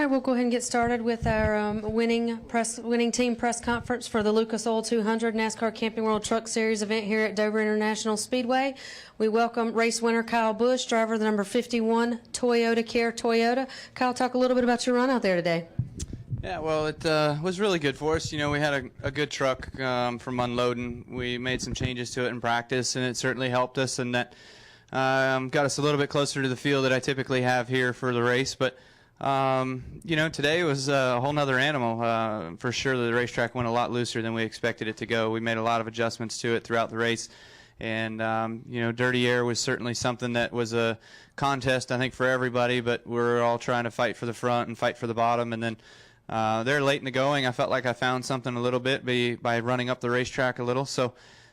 All right, we'll go ahead and get started with our winning team press conference for the Lucas Oil 200 NASCAR Camping World Truck Series event here at Dover International Speedway. We welcome race winner Kyle Busch, driver of the number 51 Toyota Care Toyota. Kyle, talk a little bit about your run out there today. Yeah, well, it was really good for us. You know, we had a good truck from unloading. We made some changes to it in practice, and it certainly helped us, and that got us a little bit closer to the field that I typically have here for the race. But you know, today was a whole nother animal. For sure, the racetrack went a lot looser than we expected it to go. We made a lot of adjustments to it throughout the race. And, you know, dirty air was certainly something that was a contest, I think, for everybody. But we're all trying to fight for the front and fight for the bottom. And then there late in the going, I felt like I found something a little bit by running up the racetrack a little. So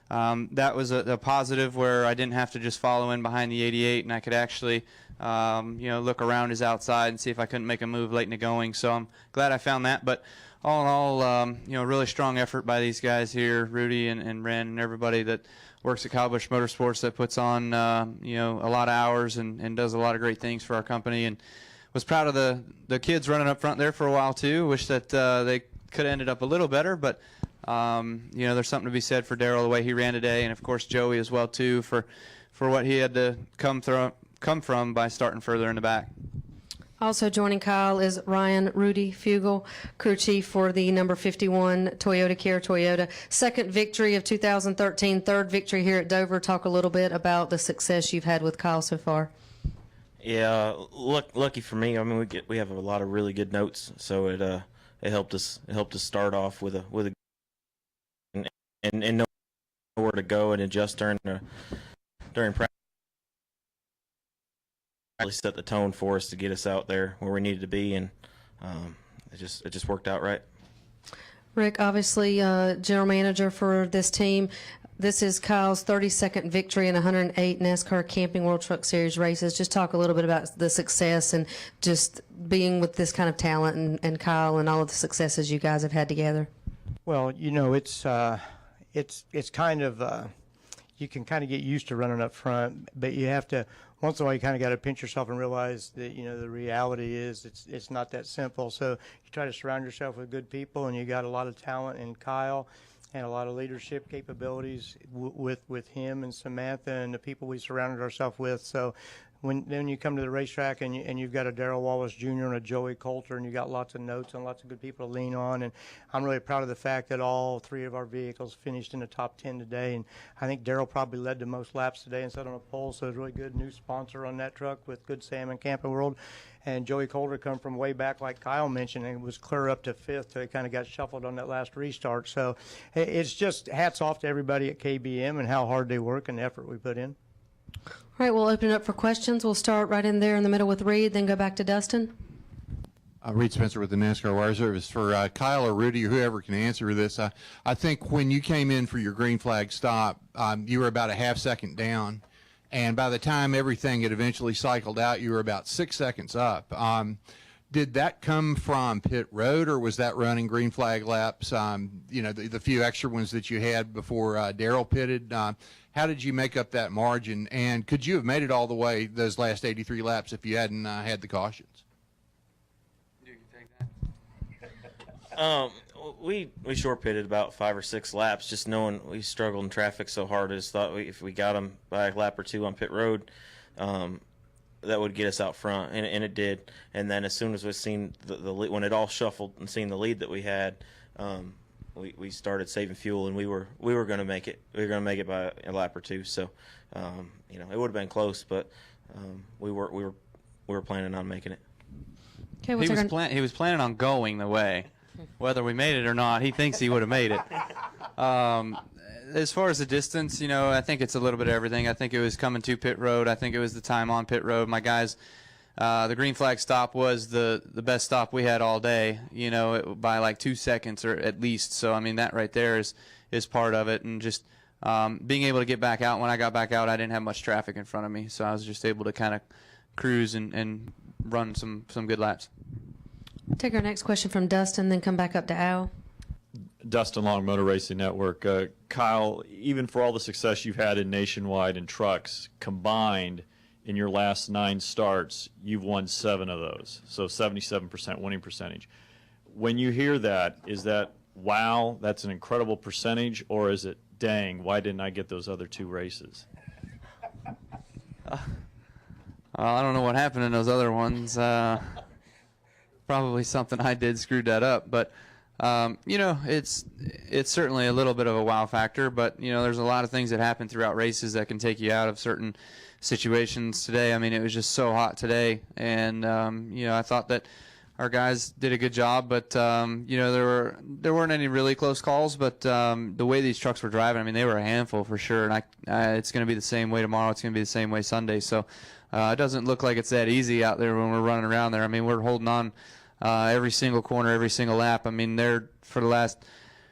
that was a positive where I didn't have to just follow in behind the 88, and I could actually you know, look around his outside and see if I couldn't make a move late in the going. So I'm glad I found that. But all in all, you know, really strong effort by these guys here, Rudy and Ren and everybody that works at Kyle Busch Motorsports that puts on, you know, a lot of hours and does a lot of great things for our company. And was proud of the kids running up front there for a while too. Wish that they could have ended up a little better, but you know, there's something to be said for Darrell, the way he ran today, and of course Joey as well too, for what he had to come from by starting further in the back. Also joining Kyle is Ryan Rudy Fugel, crew chief for the number 51 Toyota Care Toyota. Second victory of 2013, third victory here at Dover. Talk a little bit about the success you've had with Kyle so far. Yeah, lucky for me. I mean, we have a lot of really good notes, so it helped us start off with a and know where to go and adjust during practice. Really set the tone for us to get us out there where we needed to be, and it just worked out right. Rick, obviously general manager for this team. This is Kyle's 32nd victory in 108 NASCAR Camping World Truck Series races. Just talk a little bit about the success and just being with this kind of talent and Kyle and all of the successes you guys have had together. Well, you know, it's kind of you can kind of get used to running up front, but you have to, once in a while, you kind of got to pinch yourself and realize that, you know, the reality is it's not that simple. So you try to surround yourself with good people, and you got a lot of talent in Kyle and a lot of leadership capabilities with him and Samantha and the people we surrounded ourselves with. So when you come to the racetrack and you've got a Darrell Wallace Jr. and a Joey Coulter, and you got lots of notes and lots of good people to lean on, and I'm really proud of the fact that all three of our vehicles finished in the top 10 today, and I think Darrell probably led the most laps today and sat on a pole, so it's a really good new sponsor on that truck with Good Sam and Camping World. And Joey Coulter come from way back, like Kyle mentioned, and was clear up to 5th, so he kind of got shuffled on that last restart. So it's just hats off to everybody at KBM and how hard they work and the effort we put in. All right, we'll open it up for questions. We'll start right in there in the middle with Reed, then go back to Dustin. Reed Spencer with the NASCAR Wire Service. For Kyle or Rudy or whoever can answer this, I think when you came in for your green flag stop, you were about a half-second down, and by the time everything had eventually cycled out, you were about 6 seconds up. Did that come from pit road, or was that running green flag laps, you know, the few extra ones that you had before Darrell pitted? How did you make up that margin, and could you have made it all the way those last 83 laps if you hadn't had the cautions? You can take that. We short pitted about 5 or 6 laps, just knowing we struggled in traffic so hard. I just thought if we got them by a lap or two on pit road, that would get us out front, and it did. And then as soon as we seen the lead, when it all shuffled and seen the lead that we had, we started saving fuel, and we were going to make it. We were going to make it by a lap or two. So, you know, it would have been close, but we were planning on making it. Okay, He was planning on going the way. Whether we made it or not, he thinks he would have made it. As far as the distance, you know, I think it's a little bit of everything. I think it was coming to pit road. I think it was the time on pit road. My guys, the green flag stop was the best stop we had all day, you know, by like 2 seconds or at least. So, I mean, that right there is part of it. And just being able to get back out. When I got back out, I didn't have much traffic in front of me. So I was just able to kind of cruise and run some good laps. Take our next question from Dustin, then come back up to Al. Dustin Long, Motor Racing Network. Kyle, even for all the success you've had in Nationwide and trucks combined, in your last 9 starts, you've won 7 of those, so 77% winning percentage. When you hear that, is that, wow, that's an incredible percentage, or is it, dang, why didn't I get those other 2 races? I don't know what happened in those other ones. Probably something I did screwed that up. But, it's certainly a little bit of a wow factor. But, there's a lot of things that happen throughout races that can take you out of certain situations today. I mean, it was just so hot today. And, I thought that our guys did a good job. But, there weren't any really close calls. But the way these trucks were driving, I mean, they were a handful for sure. And it's going to be the same way tomorrow. It's going to be the same way Sunday. So it doesn't look like it's that easy out there when we're running around there. I mean, we're holding on every single corner, every single lap. I mean, they're for the last,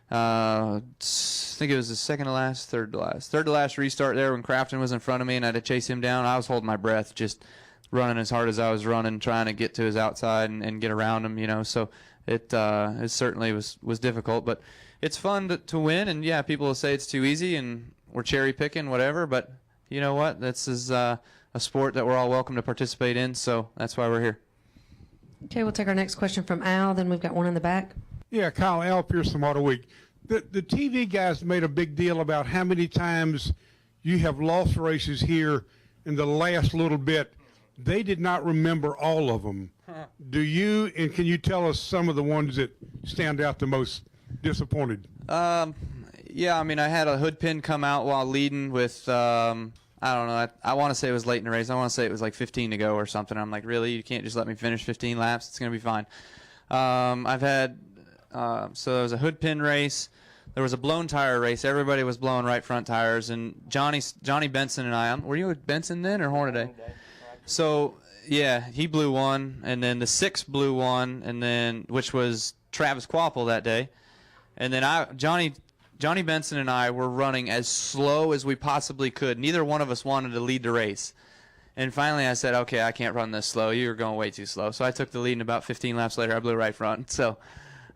I think it was the third to last restart there when Crafton was in front of me and I had to chase him down. I was holding my breath, just running as hard as I was running, trying to get to his outside and get around him, So it certainly was difficult, but it's fun to win. And yeah, people will say it's too easy and we're cherry picking, whatever. But you know what? This is a sport that we're all welcome to participate in, so that's why we're here. Okay, we'll take our next question from Al, then we've got one in the back. Yeah, Kyle, Al Pearson, Auto Week. The TV guys made a big deal about how many times you have lost races here in the last little bit. They did not remember all of them. Do you, and can you tell us some of the ones that stand out the most disappointed? Yeah, I mean, I had a hood pin come out while leading with, I don't know, I want to say it was late in the race. I want to say it was like 15 to go or something. I'm like, really? You can't just let me finish 15 laps? It's going to be fine. I've had, so there was a hood pin race. There was a blown tire race. Everybody was blowing right front tires. And Johnny Benson and I, were you with Benson then or Hornaday? So, yeah, he blew one. And then the 6 blew one, and then which was Travis Quapple that day. And then Johnny Benson and I were running as slow as we possibly could. Neither one of us wanted to lead the race. And finally I said, okay, I can't run this slow. You're going way too slow. So I took the lead, and about 15 laps later I blew right front. So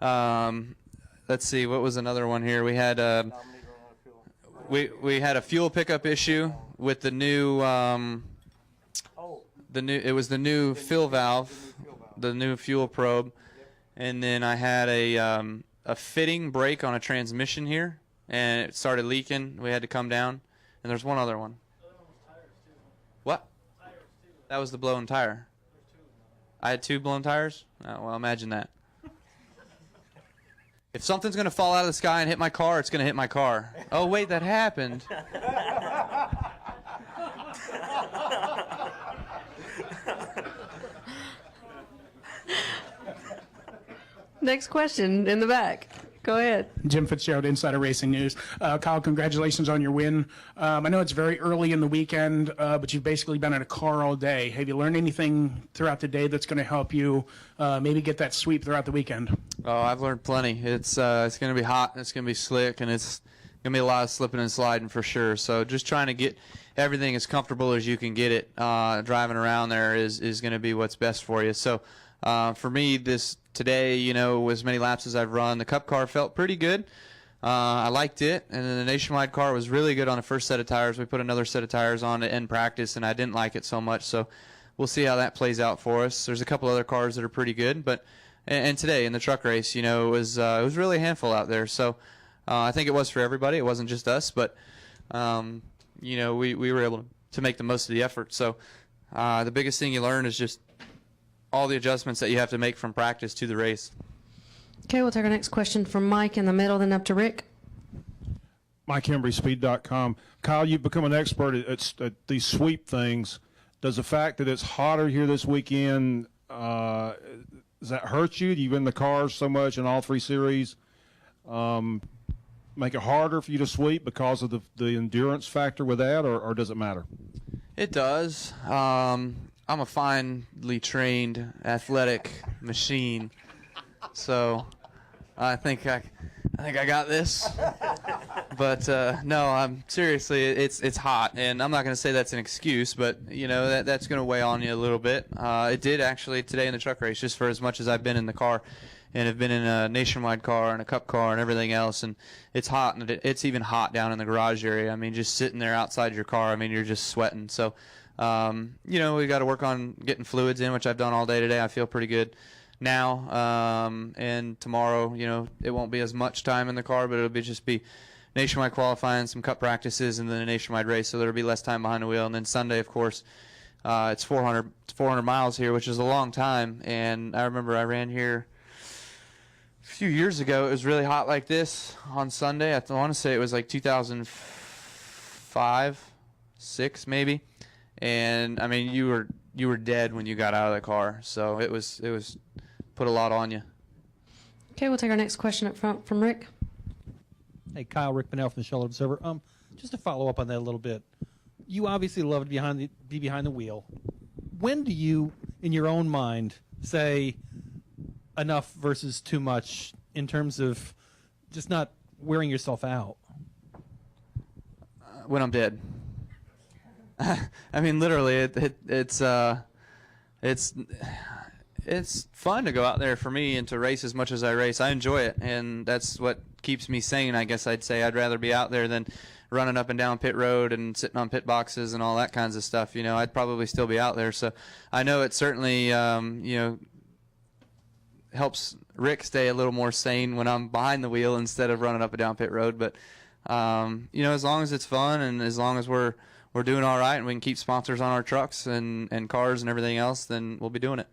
let's see, what was another one here? We had we had a fuel pickup issue with the new it was the new fill valve, the new fuel probe. And then I had a fitting break on a transmission here, and it started leaking. We had to come down. And there's one other one. What? That was the blown tire. I had 2 blown tires? Oh, well, imagine that. If something's going to fall out of the sky and hit my car, it's going to hit my car. Oh, wait, that happened. Next question in the back. Go ahead. Jim Fitzgerald, Insider Racing News. Kyle, congratulations on your win. I know it's very early in the weekend, but you've basically been in a car all day. Have you learned anything throughout the day that's going to help you maybe get that sweep throughout the weekend? Oh, I've learned plenty. It's going to be hot, it's going to be slick, and it's going to be a lot of slipping and sliding for sure. So just trying to get everything as comfortable as you can get it driving around there is going to be what's best for you. So for me, today, as many laps as I've run, the Cup car felt pretty good. I liked it, and then the Nationwide car was really good on the first set of tires. We put another set of tires on to end practice, and I didn't like it so much. So we'll see how that plays out for us. There's a couple other cars that are pretty good, but and today in the truck race, it was really a handful out there. So I think it was for everybody. It wasn't just us, but we were able to make the most of the effort. So the biggest thing you learn is just all the adjustments that you have to make from practice to the race. Okay, we'll take our next question from Mike in the middle, then up to Rick. MikeHembry, Kyle, you've become an expert at these sweep things. Does the fact that it's hotter here this weekend, does that hurt you? You've been in the cars so much in all 3 series. Make it harder for you to sweep because of the endurance factor with that, or does it matter? It does. I'm a finely trained athletic machine, so I think I got this. But no, I'm seriously, it's hot, and I'm not going to say that's an excuse, but that's going to weigh on you a little bit. It did actually today in the truck race, just for as much as I've been in the car, and have been in a Nationwide car and a Cup car and everything else, and it's hot, and it's even hot down in the garage area. I mean, just sitting there outside your car, I mean, you're just sweating. So You know, we got to work on getting fluids in, which I've done all day today. I feel pretty good now. And tomorrow, you know, it won't be as much time in the car, but it'll just be nationwide qualifying, some cup practices, and then a nationwide race. So there'll be less time behind the wheel. And then Sunday, of course, it's 400 miles here, which is a long time. And I remember I ran here a few years ago. It was really hot like this on Sunday. I want to say it was like 2005, 6 maybe. And I mean, you were dead when you got out of the car. So it was put a lot on you. Okay, we'll take our next question up front from Rick. Hey, Kyle, Rick Bonnell from the Charlotte Observer. Just to follow up on that a little bit, you obviously love to be behind the wheel. When do you, in your own mind, say enough versus too much in terms of just not wearing yourself out? When I'm dead. I mean, literally, it's fun to go out there for me and to race as much as I race. I enjoy it, and that's what keeps me sane. I guess I'd say I'd rather be out there than running up and down pit road and sitting on pit boxes and all that kinds of stuff. You know, I'd probably still be out there. So I know it certainly, you know, helps Rick stay a little more sane when I'm behind the wheel instead of running up and down pit road. But you know, as long as it's fun and as long as we're doing all right and we can keep sponsors on our trucks and cars and everything else, then we'll be doing it.